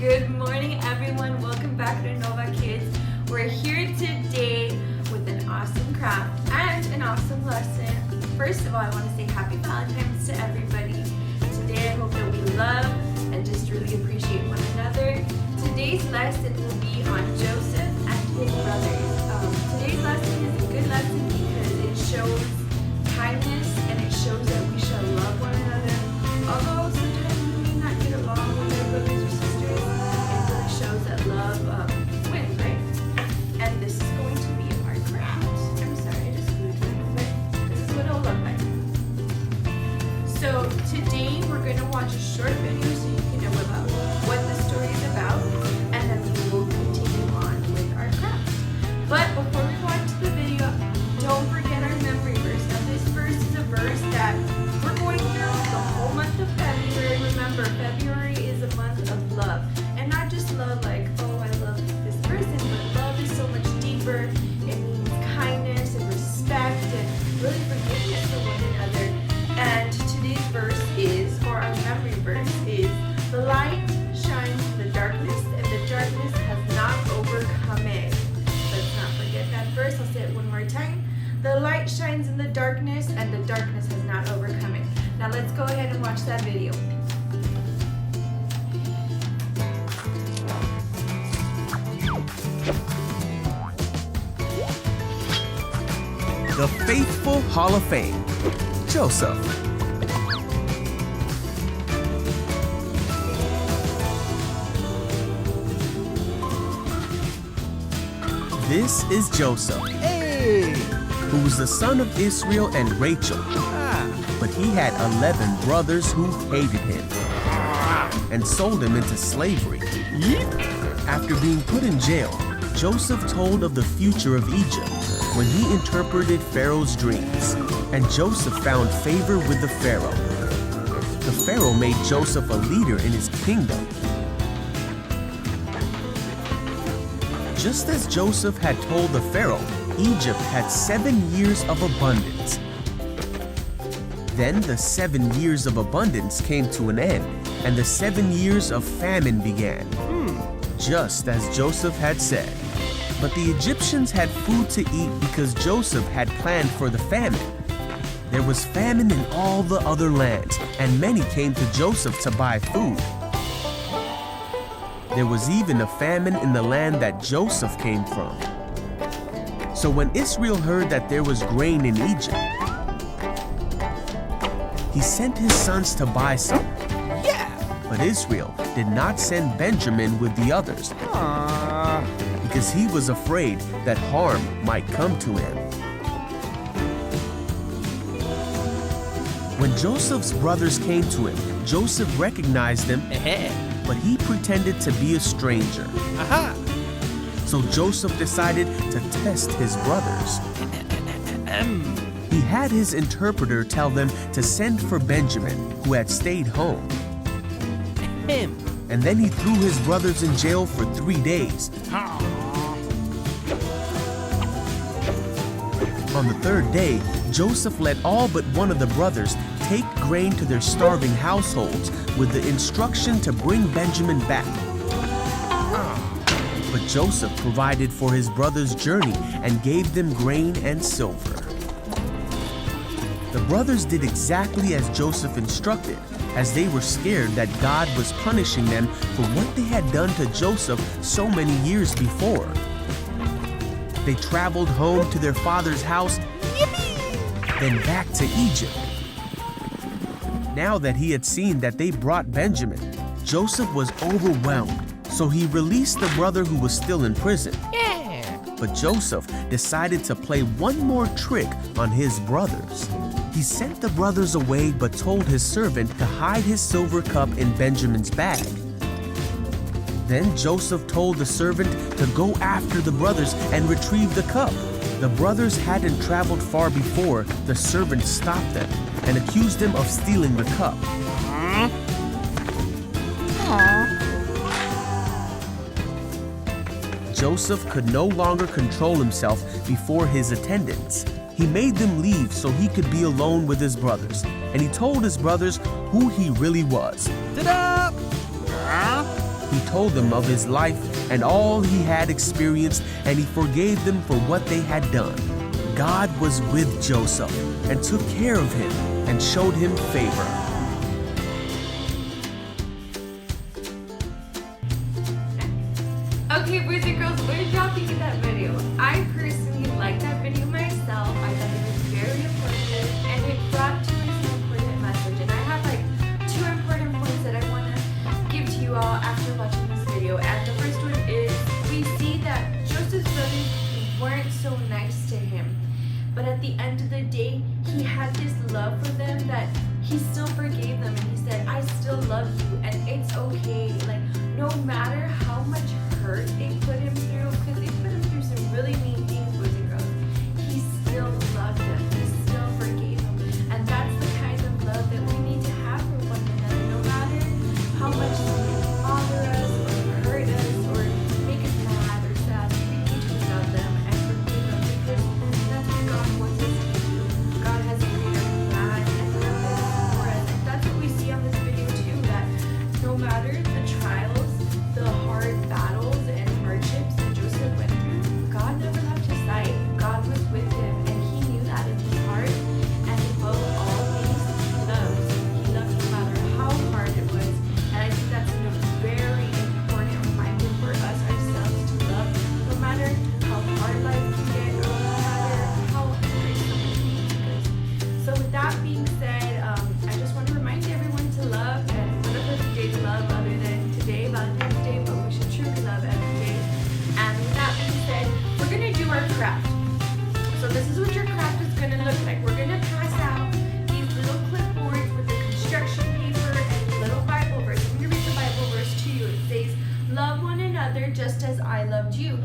Good morning, everyone. Welcome back to Nova Kids. We're here today with an awesome craft and an awesome lesson. First of all, I want to say happy Valentine's to everybody. Today, I hope that we love and just really appreciate one another. Today's lesson will be on Joseph and his brothers. Today's lesson is a good lesson because it shows kindness and it shows that we shall love one another. Although sometimes we may not get along with our brothers or sisters, it really shows that love wins, right? And this is going to be our craft. I'm sorry, I just moved it, but this is what it'll look like. So today we're going to watch a short video so you can know about what the story is about, and then we will continue on with our craft. But before we go on to the video, don't forget our memory verse. Now this verse is a verse that we're going through the whole month of February. Remember, February is a month of love. And not just love like, oh, I love this person, but love is so much deeper. It means kindness and respect and really forgiveness for one another. And today's verse is, or our memory verse is, the light shines in the darkness, and the darkness has not overcome it. Let's not forget that verse. I'll say it one more time. The light shines in the darkness, and the darkness has not overcome it. Now let's go ahead and watch that video. The Faithful Hall of Fame, Joseph. This is Joseph, who was the son of Israel and Rachel. But he had 11 brothers who hated him and sold him into slavery. After being put in jail, Joseph told of the future of Egypt when he interpreted Pharaoh's dreams, and Joseph found favor with the Pharaoh. The Pharaoh made Joseph a leader in his kingdom. Just as Joseph had told the Pharaoh, Egypt had 7 years of abundance. Then the 7 years of abundance came to an end, and the 7 years of famine began, just as Joseph had said. But the Egyptians had food to eat because Joseph had planned for the famine. There was famine in all the other lands, and many came to Joseph to buy food. There was even a famine in the land that Joseph came from. So when Israel heard that there was grain in Egypt, he sent his sons to buy some. But Israel did not send Benjamin with the others because he was afraid that harm might come to him. When Joseph's brothers came to him, Joseph recognized them, but he pretended to be a stranger. So Joseph decided to test his brothers. He had his interpreter tell them to send for Benjamin, who had stayed home. And then he threw his brothers in jail for 3 days. On the 3rd day, Joseph let all but one of the brothers take grain to their starving households with the instruction to bring Benjamin back. But Joseph provided for his brothers' journey and gave them grain and silver. The brothers did exactly as Joseph instructed, as they were scared that God was punishing them for what they had done to Joseph so many years before. They traveled home to their father's house, then back to Egypt. Now that he had seen that they brought Benjamin, Joseph was overwhelmed, so he released the brother who was still in prison. But Joseph decided to play one more trick on his brothers. He sent the brothers away but told his servant to hide his silver cup in Benjamin's bag. Then Joseph told the servant to go after the brothers and retrieve the cup. The brothers hadn't traveled far before the servant stopped them and accused them of stealing the cup. Joseph could no longer control himself before his attendants. He made them leave so he could be alone with his brothers, and he told his brothers who he really was. Ta-da! He told them of his life and all he had experienced, and he forgave them for what they had done. God was with Joseph and took care of him and showed him favor. Okay, boys and girls, what did y'all think of that video? I personally liked that video myself. I thought it was very informative and it brought to us an important message. And I have like 2 important points that I want to give to you all after watching this video. And the first one is we see that Joseph's brothers weren't so nice to him. But at the end of the day, he had this love for them that he still forgave them. And he said, I still love you and it's okay. Like, no matter how much hurt they put him through, because they put him through some really mean things, boys and girls, he still loved them. He still forgave them. And that's the kind of love that we need to have for one another. No matter how much somebody bother us or hurt us or make us mad or sad, we need to love them and forgive them, because that's what God wants us to do. God has a greater plan and purpose for us. And that's what we see on this video too, that no matter the trials, the hard battles and hardships that Joseph went through, God never left his side. God was with him, and he knew that in his heart. And above all things, he loved. He loved no matter how hard it was. And I think that's a very important reminder for us ourselves to love, no matter how hard life can get, or no matter how angry someone can make us. So with that being said, I just want to remind everyone to love, and what a perfect day to love other than today, Valentine's Day, but we should truly love every day. And with that being said, we're going to do our craft. So this is what your craft is going to look like. We're going to pass out these little clipboards with the construction paper and the little Bible verse. I'm going to read the Bible verse to you. It says, love one another just as I loved you.